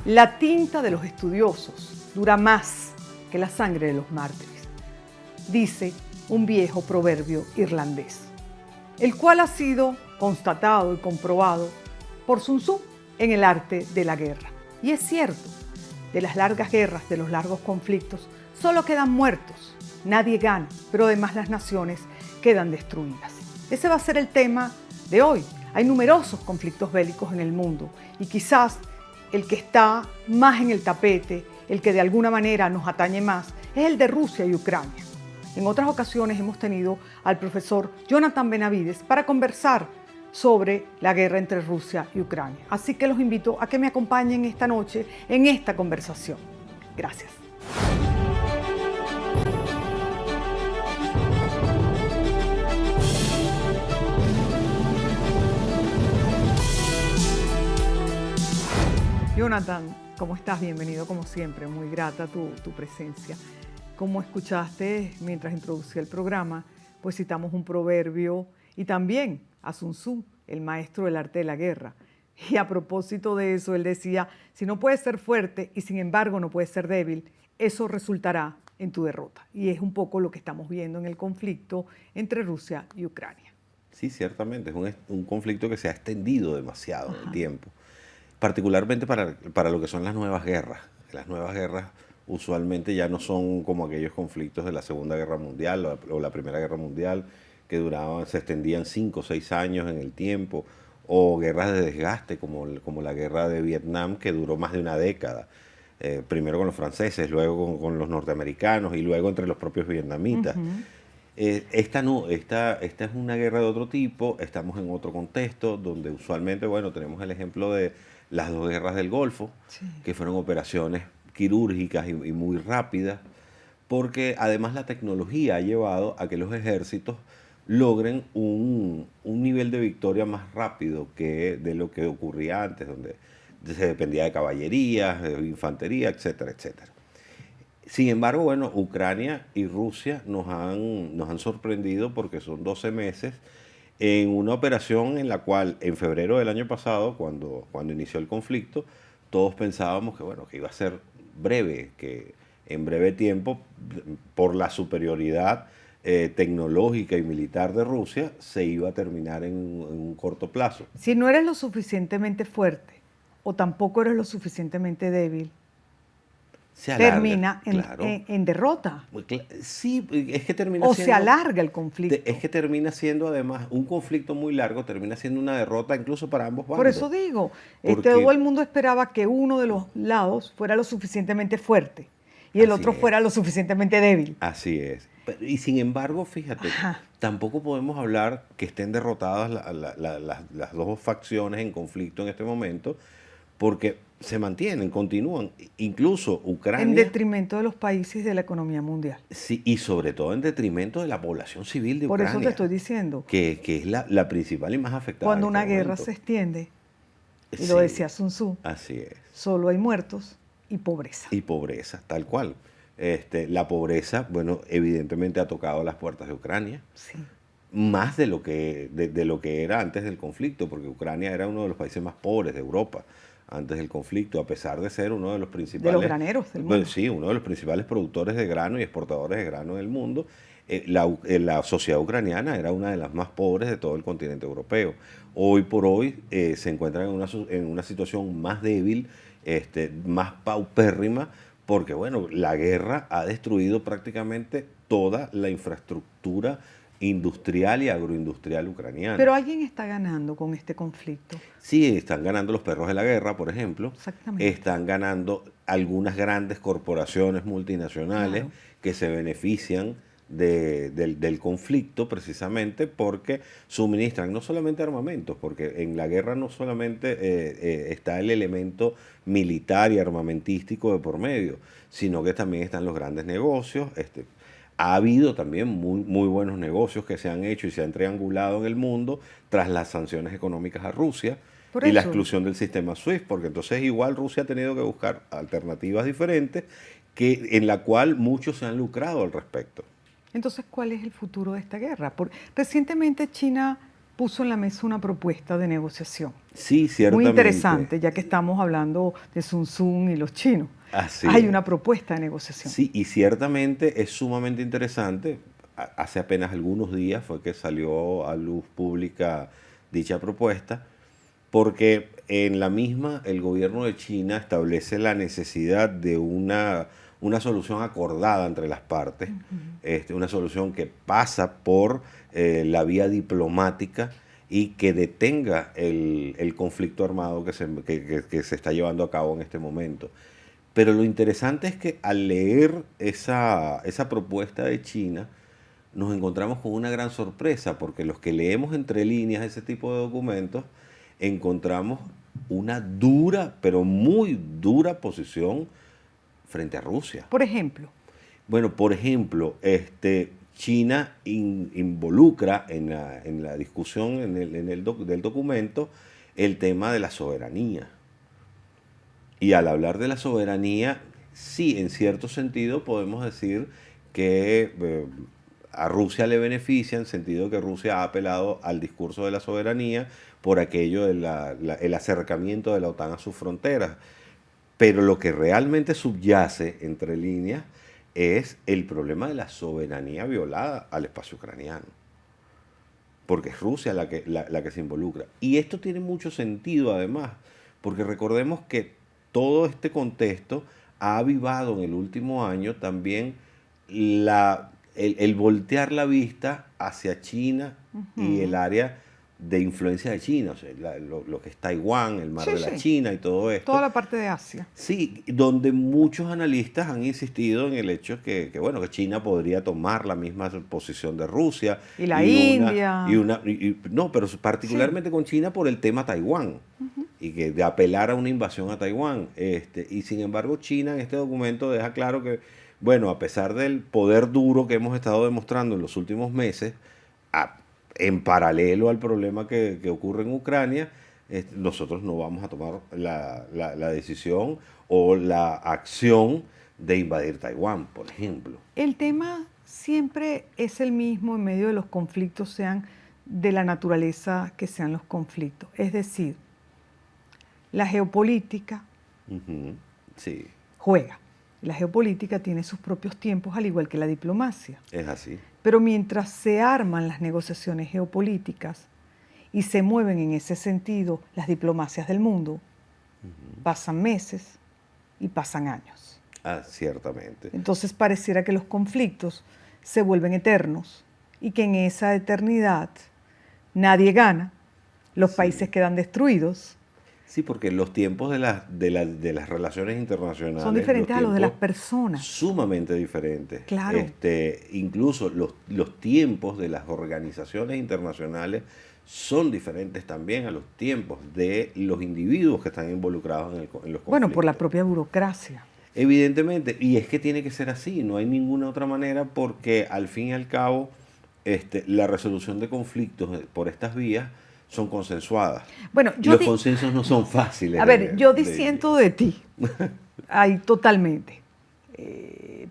La tinta de los estudiosos dura más que la sangre de los mártires, dice un viejo proverbio irlandés, el cual ha sido constatado y comprobado por Sun Tzu en el arte de la guerra. Y es cierto, de las largas guerras, de los largos conflictos, solo quedan muertos, nadie gana, pero además las naciones quedan destruidas. Ese va a ser el tema de hoy. Hay numerosos conflictos bélicos en el mundo y quizás el que está más en el tapete, el que de alguna manera nos atañe más, es el de Rusia y Ucrania. En otras ocasiones hemos tenido al profesor Jonathan Benavides para conversar sobre la guerra entre Rusia y Ucrania. Así que los invito a que me acompañen esta noche en esta conversación. Gracias. Jonathan, ¿cómo estás? Bienvenido como siempre, muy grata tu presencia. Como escuchaste mientras introducía el programa, pues citamos un proverbio y también a Sun Tzu, el maestro del arte de la guerra. Y a propósito de eso, él decía, si no puedes ser fuerte y sin embargo no puedes ser débil, eso resultará en tu derrota. Y es un poco lo que estamos viendo en el conflicto entre Rusia y Ucrania. Sí, ciertamente, es un conflicto que se ha extendido demasiado en el tiempo, particularmente para lo que son las nuevas guerras. Las nuevas guerras usualmente ya no son como aquellos conflictos de la Segunda Guerra Mundial o la Primera Guerra Mundial, que se extendían 5 o 6 años en el tiempo, o guerras de desgaste como la guerra de Vietnam, que duró más de una década, primero con los franceses, luego con los norteamericanos y luego entre los propios vietnamitas. Esta es una guerra de otro tipo, estamos en otro contexto, donde usualmente, bueno, tenemos el ejemplo de las dos guerras del Golfo, que fueron operaciones quirúrgicas y muy rápidas, porque además la tecnología ha llevado a que los ejércitos logren un nivel de victoria más rápido que de lo que ocurría antes, donde se dependía de caballería, de infantería, etcétera, etcétera. Sin embargo, bueno, Ucrania y Rusia nos han sorprendido porque son 12 meses en una operación en la cual en febrero del año pasado, cuando inició el conflicto, todos pensábamos que, bueno, que iba a ser breve, que en breve tiempo, por la superioridad tecnológica y militar de Rusia, se iba a terminar en un corto plazo. Si no eres lo suficientemente fuerte o tampoco eres lo suficientemente débil, Se alarga, termina claro. en derrota. Sí, es que termina o siendo... se alarga el conflicto. Es que termina siendo además un conflicto muy largo, termina siendo una derrota incluso para ambos bandos. Por eso digo, Porque todo el mundo esperaba que uno de los lados fuera lo suficientemente fuerte y el otro fuera lo suficientemente débil. Así es. Y sin embargo, fíjate, tampoco podemos hablar que estén derrotadas las dos facciones en conflicto en este momento, porque se mantienen, continúan. Incluso Ucrania... En detrimento de los países y de la economía mundial. Sí, y sobre todo en detrimento de la población civil de Ucrania. Por eso te estoy diciendo. Que es la principal y más afectada. Cuando una guerra se extiende, y lo decía Sun Tzu, así es. Solo hay muertos y pobreza. Y pobreza, tal cual. La pobreza, bueno, evidentemente ha tocado las puertas de Ucrania. Sí. Más de lo que era antes del conflicto, porque Ucrania era uno de los países más pobres de Europa antes del conflicto, a pesar de ser uno de los principales... De los graneros del mundo. Sí, uno de los principales productores de grano y exportadores de grano del mundo. La sociedad ucraniana era una de las más pobres de todo el continente europeo. Hoy por hoy se encuentran en una situación más débil, más paupérrima, porque bueno, la guerra ha destruido prácticamente toda la infraestructura industrial y agroindustrial ucraniana. Pero alguien está ganando con este conflicto. Sí, están ganando los perros de la guerra, por ejemplo. Exactamente. Están ganando algunas grandes corporaciones multinacionales que se benefician del conflicto precisamente porque suministran no solamente armamentos, porque en la guerra no solamente está el elemento militar y armamentístico de por medio, sino que también están los grandes negocios. Ha habido también muy buenos negocios que se han hecho y se han triangulado en el mundo tras las sanciones económicas a Rusia y la exclusión del sistema SWIFT, porque entonces igual Rusia ha tenido que buscar alternativas diferentes en la cual muchos se han lucrado al respecto. Entonces, ¿cuál es el futuro de esta guerra? Recientemente China puso en la mesa una propuesta de negociación. Sí, Muy ciertamente. interesante, ya que estamos hablando de Sun Tzu y los chinos. Así Hay es. una propuesta de negociación. Sí, y ciertamente es sumamente interesante. Hace apenas algunos días fue que salió a luz pública dicha propuesta, porque en la misma el gobierno de China establece la necesidad de una solución acordada entre las partes, una solución que pasa por la vía diplomática y que detenga el conflicto armado que se está llevando a cabo en este momento. Pero lo interesante es que al leer esa propuesta de China, nos encontramos con una gran sorpresa, porque los que leemos entre líneas ese tipo de documentos, encontramos una dura, pero muy dura posición frente a Rusia. Por ejemplo, Bueno, por ejemplo, China involucra en la discusión del documento el tema de la soberanía. Y al hablar de la soberanía, sí, en cierto sentido podemos decir que a Rusia le beneficia, en sentido que Rusia ha apelado al discurso de la soberanía por aquello del acercamiento de la OTAN a sus fronteras. Pero lo que realmente subyace entre líneas es el problema de la soberanía violada al espacio ucraniano. Porque es Rusia la que se involucra. Y esto tiene mucho sentido además, porque recordemos que todo este contexto ha avivado en el último año también el voltear la vista hacia China y el área de influencia de China, o sea, lo que es Taiwán, el mar sí, de la sí, China y todo esto. toda la parte de Asia. Sí, donde muchos analistas han insistido en el hecho que China podría tomar la misma posición de Rusia. Y la India. No, pero particularmente con China por el tema Taiwán. Y que de apelar a una invasión a Taiwán. Y sin embargo, China en este documento deja claro que, bueno, a pesar del poder duro que hemos estado demostrando en los últimos meses, en paralelo al problema que ocurre en Ucrania, nosotros no vamos a tomar la decisión o la acción de invadir Taiwán, por ejemplo. El tema siempre es el mismo en medio de los conflictos, sean de la naturaleza que sean los conflictos. Es decir, la geopolítica Sí, juega. La geopolítica tiene sus propios tiempos, al igual que la diplomacia. es así. Pero mientras se arman las negociaciones geopolíticas y se mueven en ese sentido las diplomacias del mundo, pasan meses y pasan años. Ciertamente. Entonces pareciera que los conflictos se vuelven eternos y que en esa eternidad nadie gana, los países quedan destruidos. Sí, porque los tiempos de las relaciones internacionales Son diferentes a los de las personas. Sumamente diferentes. Claro. Incluso los tiempos de las organizaciones internacionales son diferentes también a los tiempos de los individuos que están involucrados en los conflictos. Bueno, por la propia burocracia. Evidentemente, y es que tiene que ser así, no hay ninguna otra manera, porque al fin y al cabo la resolución de conflictos por estas vías son consensuadas. Bueno, y los consensos no son fáciles. A ver, yo disiento de ti, ahí totalmente,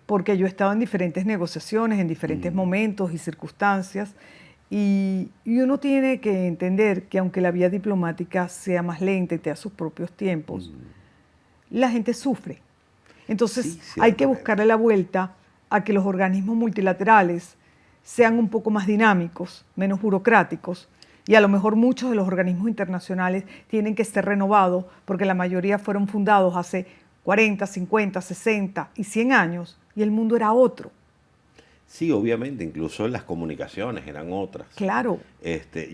porque yo he estado en diferentes negociaciones, en diferentes momentos y circunstancias, y uno tiene que entender que aunque la vía diplomática sea más lenta y tenga sus propios tiempos, la gente sufre. Entonces hay que buscarle la vuelta a que los organismos multilaterales sean un poco más dinámicos, menos burocráticos, y a lo mejor muchos de los organismos internacionales tienen que ser renovados porque la mayoría fueron fundados hace 40, 50, 60 y 100 años y el mundo era otro. Sí, obviamente, incluso las comunicaciones eran otras. Claro.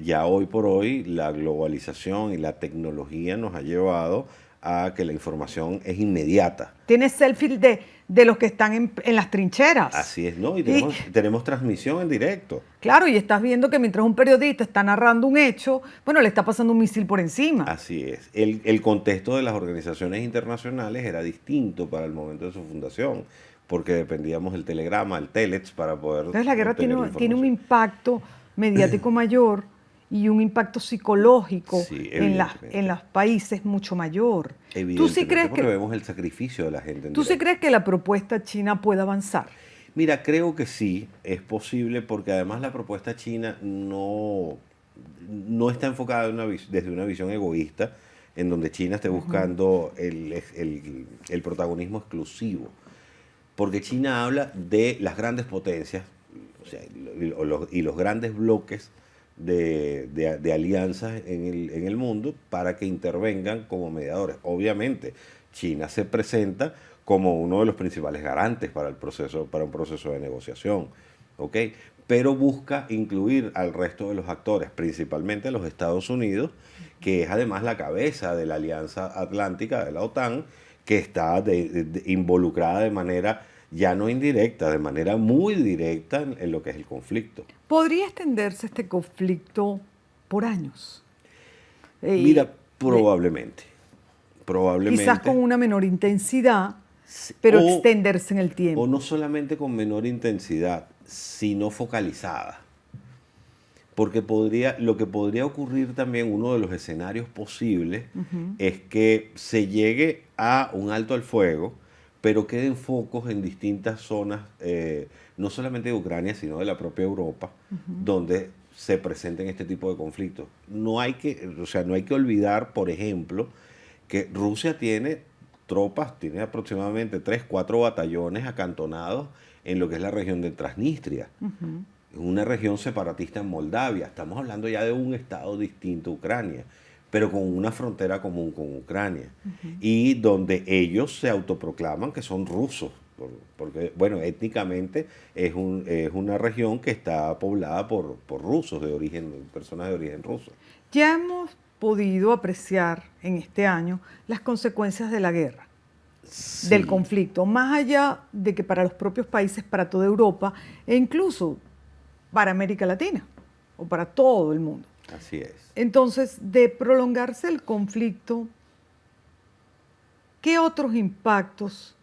Ya hoy por hoy la globalización y la tecnología nos ha llevado a que la información es inmediata. Tienes selfies de los que están en las trincheras. Así es, ¿no? Y tenemos transmisión en directo. Claro, y estás viendo que mientras un periodista está narrando un hecho, bueno, le está pasando un misil por encima. Así es. El contexto de las organizaciones internacionales era distinto para el momento de su fundación, porque dependíamos del telegrama, el telex, para poder... Entonces la guerra tiene un impacto mediático mayor y un impacto psicológico en los países mucho mayor. Evidentemente, ¿Tú sí crees porque vemos el sacrificio de la gente. ¿Tú sí crees que la propuesta china puede avanzar? Mira, creo que sí, es posible, porque además la propuesta china no no está enfocada desde una visión egoísta, en donde China esté buscando el protagonismo exclusivo. Porque China habla de las grandes potencias, o sea, y los grandes bloques de alianzas en el mundo para que intervengan como mediadores. Obviamente, China se presenta como uno de los principales garantes para un proceso de negociación, ¿ok? Pero busca incluir al resto de los actores, principalmente a los Estados Unidos, que es además la cabeza de la Alianza Atlántica de la OTAN, que está involucrada de manera ya no indirecta, de manera muy directa en lo que es el conflicto. ¿Podría extenderse este conflicto por años? Mira, probablemente. Quizás con una menor intensidad, pero extenderse en el tiempo. O no solamente con menor intensidad, sino focalizada. Porque lo que podría ocurrir también, uno de los escenarios posibles, es que se llegue a un alto al fuego, pero queden focos en distintas zonas, no solamente de Ucrania, sino de la propia Europa, donde se presenten este tipo de conflictos. No hay que olvidar, por ejemplo, que Rusia tiene tropas, tiene aproximadamente 3-4 batallones acantonados en lo que es la región de Transnistria. Una región separatista en Moldavia. Estamos hablando ya de un estado distinto a Ucrania, pero con una frontera común con Ucrania. Y donde ellos se autoproclaman que son rusos, porque, bueno, étnicamente es una región que está poblada por rusos, personas de origen ruso. Ya hemos podido apreciar en este año las consecuencias de la guerra, sí, del conflicto, más allá de que para los propios países, para toda Europa e incluso para América Latina o para todo el mundo. Así es. Entonces, de prolongarse el conflicto, ¿qué otros impactos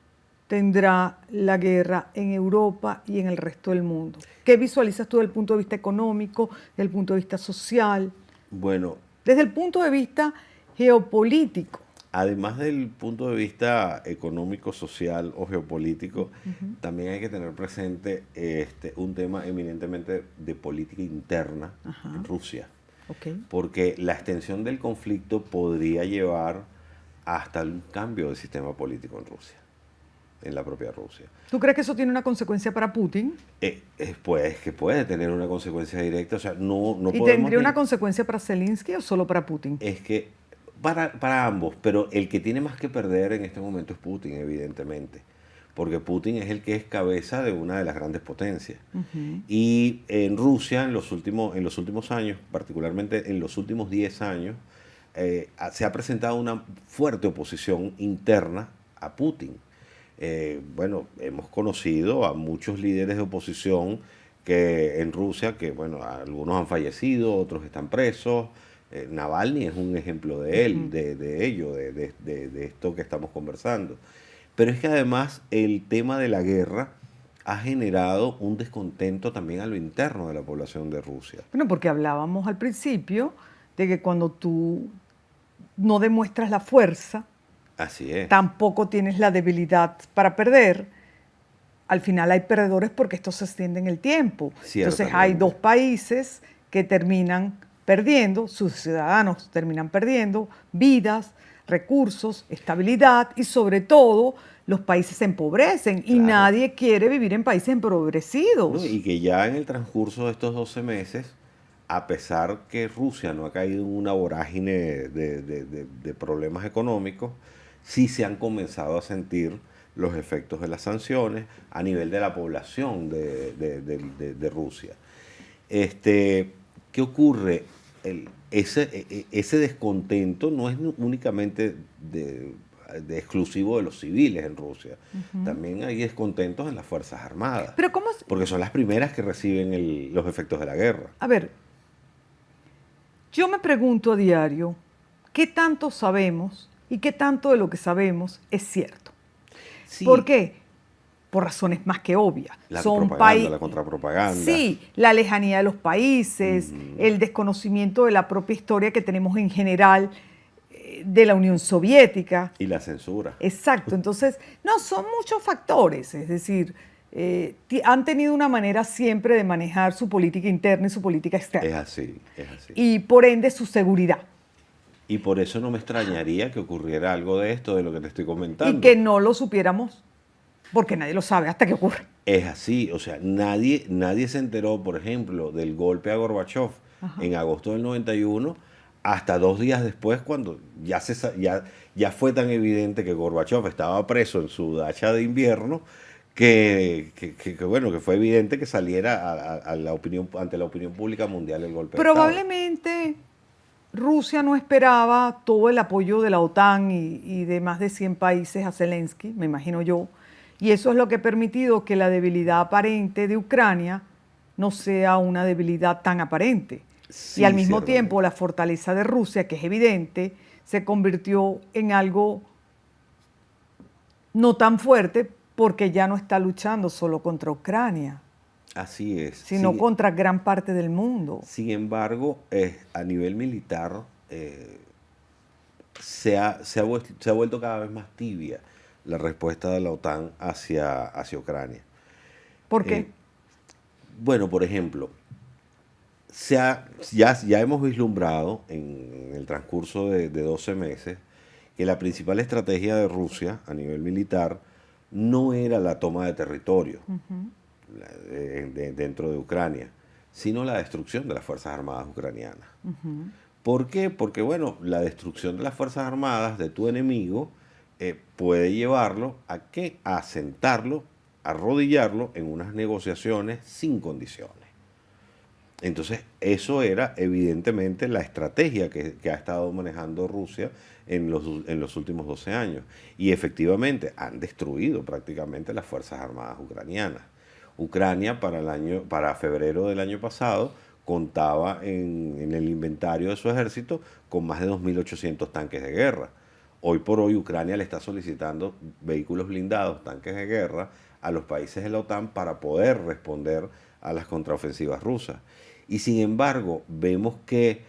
tendrá la guerra en Europa y en el resto del mundo? ¿Qué visualizas tú desde el punto de vista económico, desde el punto de vista social? Bueno, desde el punto de vista geopolítico. Además del punto de vista económico, social o geopolítico, también hay que tener presente un tema eminentemente de política interna en Rusia. Porque la extensión del conflicto podría llevar hasta un cambio del sistema político en Rusia, en la propia Rusia. ¿Tú crees que eso tiene una consecuencia para Putin? Pues que puede tener una consecuencia directa. O sea, no ¿Y tendría una consecuencia para Zelensky o solo para Putin? Es que para ambos, pero el que tiene más que perder en este momento es Putin, evidentemente. Porque Putin es el que es cabeza de una de las grandes potencias. Y en Rusia, en los últimos años, particularmente en los últimos 10 años, se ha presentado una fuerte oposición interna a Putin. Bueno, hemos conocido a muchos líderes de oposición que en Rusia, que bueno, algunos han fallecido, otros están presos. Navalny es un ejemplo de él, de ello, de esto que estamos conversando. Pero es que además el tema de la guerra ha generado un descontento también a lo interno de la población de Rusia. Bueno, porque hablábamos al principio de que cuando tú no demuestras la fuerza, así es, tampoco tienes la debilidad para perder, al final hay perdedores porque esto se extiende en el tiempo. Entonces hay dos países que terminan perdiendo, sus ciudadanos terminan perdiendo vidas, recursos, estabilidad y sobre todo los países se empobrecen y nadie quiere vivir en países empobrecidos. No, y que ya en el transcurso de estos 12 meses, a pesar que Rusia no ha caído en una vorágine de problemas económicos, sí se han comenzado a sentir los efectos de las sanciones a nivel de la población de Rusia. ¿Qué ocurre? Ese descontento no es únicamente exclusivo de los civiles en Rusia. También hay descontentos en las Fuerzas Armadas. ¿Pero cómo es? Porque son las primeras que reciben los efectos de la guerra. A ver, yo me pregunto a diario, ¿qué tanto sabemos y qué tanto de lo que sabemos es cierto? Sí. ¿Por qué? Por razones más que obvias. La contrapropaganda. Sí, la lejanía de los países, el desconocimiento de la propia historia que tenemos en general de la Unión Soviética. Y la censura. Exacto, entonces, no, son muchos factores, es decir, han tenido una manera siempre de manejar su política interna y su política externa. Es así, es así. Y por ende su seguridad. Y por eso no me extrañaría que ocurriera algo de esto, de lo que te estoy comentando. Y que no lo supiéramos, porque nadie lo sabe hasta que ocurre. Es así, o sea, nadie se enteró, por ejemplo, del golpe a Gorbachev en agosto del 91, hasta 2 días después, cuando ya fue tan evidente que Gorbachev estaba preso en su dacha de invierno, que fue evidente que saliera ante la opinión pública mundial el golpe de Estado. Probablemente Rusia no esperaba todo el apoyo de la OTAN y de más de 100 países a Zelensky, me imagino yo, y eso es lo que ha permitido que la debilidad aparente de Ucrania no sea una debilidad tan aparente. Sí, y al mismo tiempo la fortaleza de Rusia, que es evidente, se convirtió en algo no tan fuerte porque ya no está luchando solo contra Ucrania. Así es. Sino contra gran parte del mundo. Sin embargo, a nivel militar se ha vuelto cada vez más tibia la respuesta de la OTAN hacia Ucrania. ¿Por qué? Bueno, por ejemplo, ya hemos vislumbrado en el transcurso de 12 meses que la principal estrategia de Rusia a nivel militar no era la toma de territorio dentro de Ucrania, sino la destrucción de las Fuerzas Armadas ucranianas. ¿Por qué? Porque, bueno, la destrucción de las Fuerzas Armadas de tu enemigo puede llevarlo a ¿qué? A sentarlo, a arrodillarlo en unas negociaciones sin condiciones. Entonces, eso era evidentemente la estrategia que ha estado manejando Rusia en los últimos 12 años. Y efectivamente han destruido prácticamente las Fuerzas Armadas ucranianas. Ucrania para febrero del año pasado contaba en el inventario de su ejército con más de 2.800 tanques de guerra. Hoy por hoy Ucrania le está solicitando vehículos blindados, tanques de guerra, a los países de la OTAN para poder responder a las contraofensivas rusas. Y sin embargo, vemos que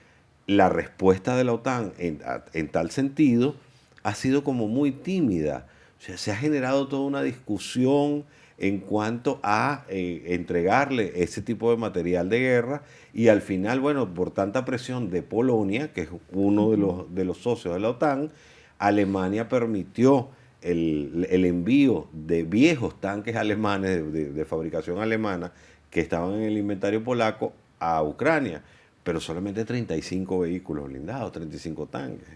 la respuesta de la OTAN en tal sentido ha sido como muy tímida. O sea, se ha generado toda una discusión en cuanto a entregarle ese tipo de material de guerra y al final, bueno, por tanta presión de Polonia, que es uno de los socios de la OTAN, Alemania permitió el envío de viejos tanques alemanes de fabricación alemana que estaban en el inventario polaco a Ucrania, pero solamente 35 vehículos blindados, 35 tanques.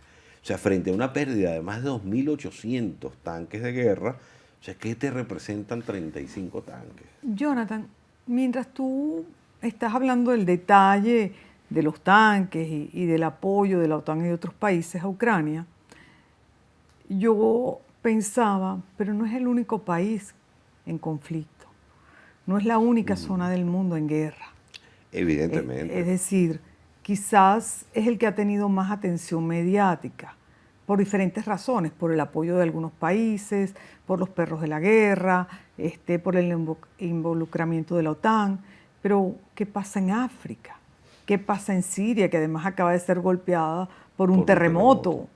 O sea, frente a una pérdida de más de 2.800 tanques de guerra, o sea, ¿qué te representan 35 tanques? Jonathan, mientras tú estás hablando del detalle de los tanques y del apoyo de la OTAN y de otros países a Ucrania, yo pensaba, pero no es el único país en conflicto, no es la única zona del mundo en guerra. Evidentemente. Es decir, quizás es el que ha tenido más atención mediática, por diferentes razones, por el apoyo de algunos países, por los perros de la guerra, por el involucramiento de la OTAN. Pero, ¿qué pasa en África? ¿Qué pasa en Siria, que además acaba de ser golpeada por un terremoto?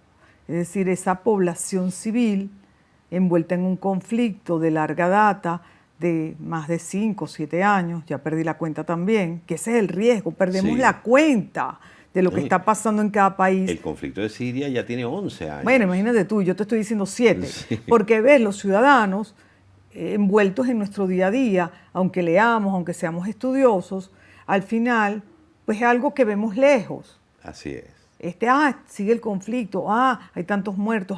Es decir, esa población civil envuelta en un conflicto de larga data, de más de 5 o 7 años, ya perdí la cuenta también, que ese es el riesgo, perdemos la cuenta de lo que está pasando en cada país. El conflicto de Siria ya tiene 11 años. Bueno, imagínate tú, yo te estoy diciendo 7, porque ves, los ciudadanos envueltos en nuestro día a día, aunque leamos, aunque seamos estudiosos, al final, pues es algo que vemos lejos. Así es. Sigue el conflicto, hay tantos muertos,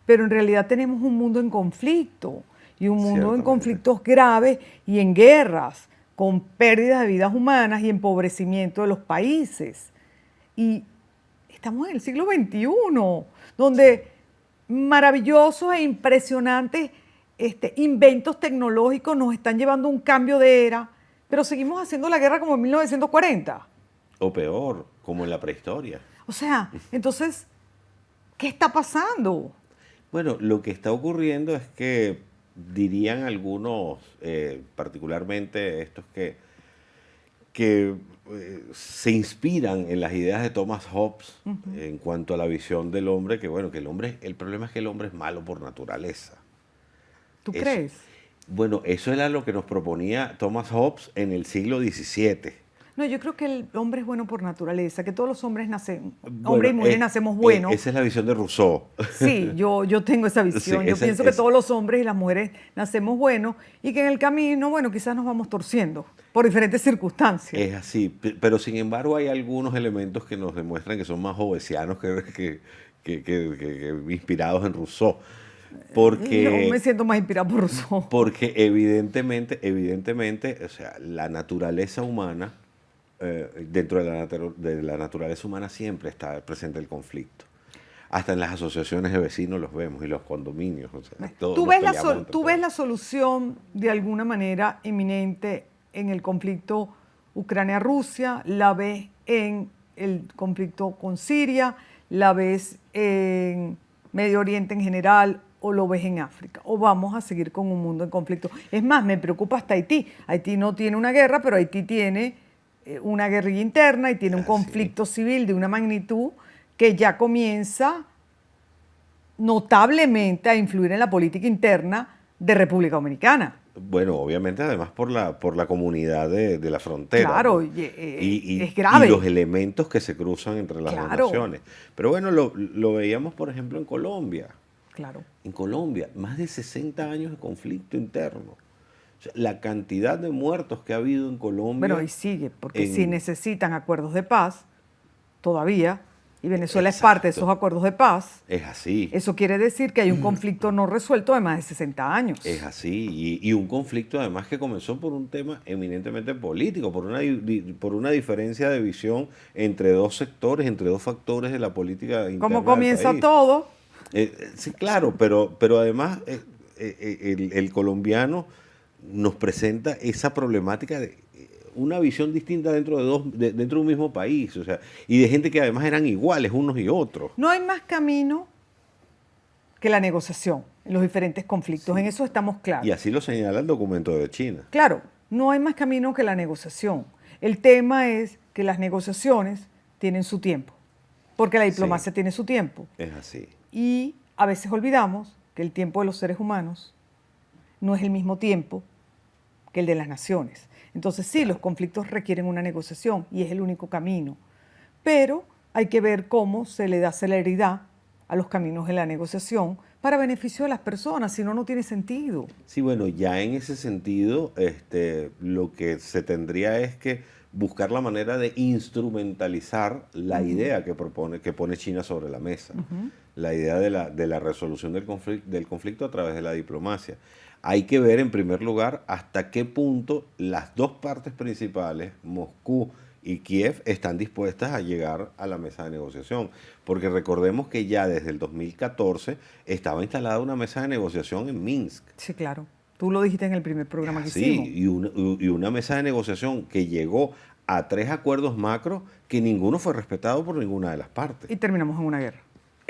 pero en realidad tenemos un mundo en conflicto, y un mundo en conflictos graves y en guerras, con pérdidas de vidas humanas y empobrecimiento de los países. Y estamos en el siglo XXI, donde maravillosos e impresionantes inventos tecnológicos nos están llevando a un cambio de era, pero seguimos haciendo la guerra como en 1940. O peor, como en la prehistoria. O sea, entonces, ¿qué está pasando? Bueno, lo que está ocurriendo es que dirían algunos, particularmente estos que se inspiran en las ideas de Thomas Hobbes en cuanto a la visión del hombre, que bueno, que el problema es que el hombre es malo por naturaleza. ¿Tú crees? Bueno, eso era lo que nos proponía Thomas Hobbes en el siglo XVII. No, yo creo que el hombre es bueno por naturaleza, que todos los hombres nacen, hombres Bueno, y mujeres nacemos buenos. esa es la visión de Rousseau. Sí, yo tengo esa Sí, visión. Yo pienso que todos los hombres y las mujeres nacemos buenos y que en el camino, bueno, quizás nos vamos torciendo por diferentes circunstancias. es así, pero sin embargo hay algunos elementos que nos demuestran que son más hobbesianos que inspirados en Rousseau. Yo me Porque, siento más inspirada por Rousseau. porque evidentemente, o sea, la naturaleza humana, dentro de la naturaleza humana siempre está presente el conflicto. Hasta en las asociaciones de vecinos los vemos y los condominios. O sea, todos ¿Tú nos ves, peleamos entre tú ves todos. la solución de alguna manera inminente en el conflicto Ucrania-Rusia? ¿La ves en el conflicto con Siria? ¿La ves en Medio Oriente en general? ¿O lo ves en África? ¿O vamos a seguir con un mundo en conflicto? Es más, me preocupa hasta Haití. Haití no tiene una guerra, pero Haití tiene una guerrilla interna y tiene un Así. conflicto civil de una magnitud que ya comienza notablemente a influir en la política interna de República Dominicana. Bueno, obviamente además por la comunidad de la frontera, Claro, ¿no? es Y grave. los elementos que se cruzan entre las dos Claro. naciones. Pero bueno, lo veíamos, por ejemplo, en Colombia. Claro. En Colombia, más de 60 años de conflicto interno. O sea, la cantidad de muertos que ha habido en Colombia. Bueno, y sigue, porque en- si necesitan acuerdos de paz, todavía, y Venezuela es parte de esos Exacto. acuerdos de paz, Es así. eso quiere decir que hay un conflicto no resuelto de más de 60 años. Es así, y un conflicto además que comenzó por un tema eminentemente político, por una diferencia de visión entre dos sectores, entre dos factores de la política interna ¿Cómo del comienza país. todo? Sí, claro, pero además el colombiano nos presenta esa problemática de una visión distinta dentro de un mismo país, o sea, y de gente que además eran iguales unos y otros. No hay más camino que la negociación en los diferentes conflictos, Sí. en eso estamos claros. Y así lo señala el documento de China. Claro, no hay más camino que la negociación. El tema es que las negociaciones tienen su tiempo, porque la diplomacia Sí. tiene su tiempo. Es así. Y a veces olvidamos que el tiempo de los seres humanos no es el mismo tiempo que el de las naciones. Entonces sí, los conflictos requieren una negociación y es el único camino. Pero hay que ver cómo se le da celeridad a los caminos de la negociación para beneficio de las personas, si no, no tiene sentido. Sí, bueno, ya en ese sentido, lo que se tendría es que buscar la manera de instrumentalizar la idea que pone China sobre la mesa, la idea de la resolución del conflicto a través de la diplomacia. Hay que ver en primer lugar hasta qué punto las dos partes principales, Moscú y Kiev, están dispuestas a llegar a la mesa de negociación. Porque recordemos que ya desde el 2014 estaba instalada una mesa de negociación en Minsk. Sí, claro. Tú lo dijiste en el primer programa que Sí, hicimos. y una mesa de negociación que llegó a 3 acuerdos macro que ninguno fue respetado por ninguna de las partes. Y terminamos en una guerra.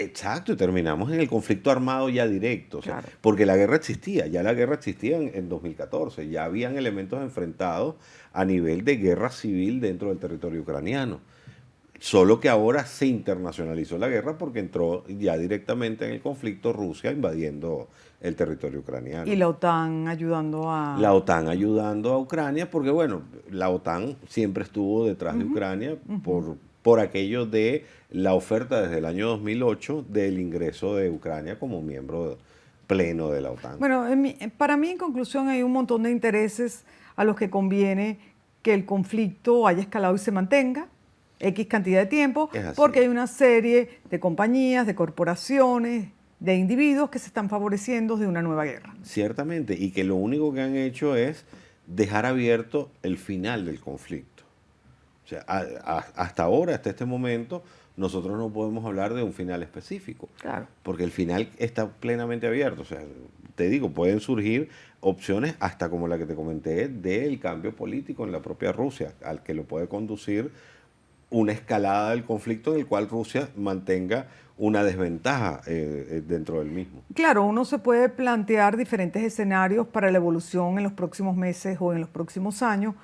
Exacto, y terminamos en el conflicto armado ya directo, o sea, Claro. porque la guerra existía, ya la guerra existía en 2014, ya habían elementos enfrentados a nivel de guerra civil dentro del territorio ucraniano. Solo que ahora se internacionalizó la guerra porque entró ya directamente en el conflicto Rusia invadiendo el territorio ucraniano. Y la OTAN ayudando a... La OTAN ayudando a Ucrania, porque bueno, la OTAN siempre estuvo detrás de Ucrania por aquello de la oferta desde el año 2008 del ingreso de Ucrania como miembro pleno de la OTAN. Bueno, para mí, en conclusión, hay un montón de intereses a los que conviene que el conflicto haya escalado y se mantenga X cantidad de tiempo, Es así. porque hay una serie de compañías, de corporaciones, de individuos que se están favoreciendo de una nueva guerra. Ciertamente, y que lo único que han hecho es dejar abierto el final del conflicto. O sea, hasta ahora, hasta este momento, nosotros no podemos hablar de un final específico. Claro. Porque el final está plenamente abierto. O sea, te digo, pueden surgir opciones hasta como la que te comenté del cambio político en la propia Rusia, al que lo puede conducir una escalada del conflicto en el cual Rusia mantenga una desventaja dentro del mismo. Claro, uno se puede plantear diferentes escenarios para la evolución en los próximos meses o en los próximos años,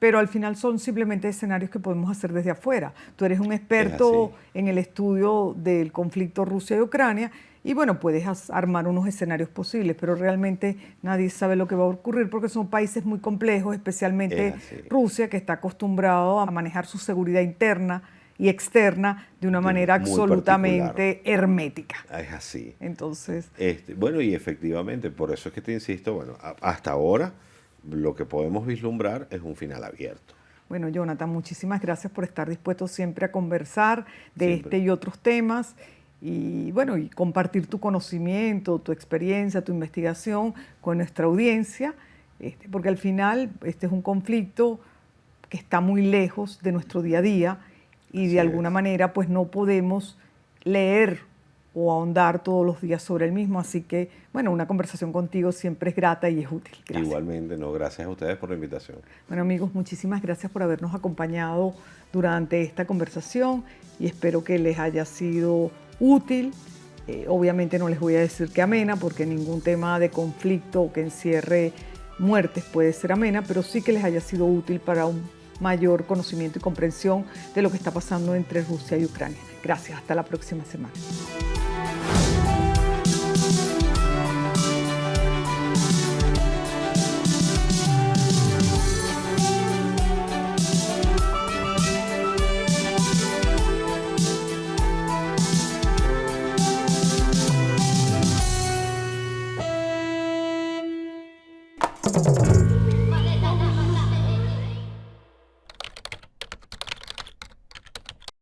pero al final son simplemente escenarios que podemos hacer desde afuera. Tú eres un experto en el estudio del conflicto Rusia y Ucrania Y bueno, puedes armar unos escenarios posibles, pero realmente nadie sabe lo que va a ocurrir porque son países muy complejos, especialmente Rusia, que está acostumbrado a manejar su seguridad interna y externa de una manera absolutamente hermética. Es así. Entonces, bueno, y efectivamente, por eso es que te insisto, bueno, hasta ahora lo que podemos vislumbrar es un final abierto. Bueno, Jonathan, muchísimas gracias por estar dispuesto siempre a conversar de este y otros temas y bueno, y compartir tu conocimiento, tu experiencia, tu investigación con nuestra audiencia, porque al final este es un conflicto que está muy lejos de nuestro día a día y de alguna manera pues no podemos leer o ahondar todos los días sobre el mismo, así que bueno, una conversación contigo siempre es grata y es útil. Gracias. Igualmente, no, gracias a ustedes por la invitación. Bueno amigos, muchísimas gracias por habernos acompañado durante esta conversación y espero que les haya sido útil. Obviamente no les voy a decir que amena, porque ningún tema de conflicto o que encierre muertes puede ser amena, pero sí que les haya sido útil para un mayor conocimiento y comprensión de lo que está pasando entre Rusia y Ucrania. Gracias, hasta la próxima semana.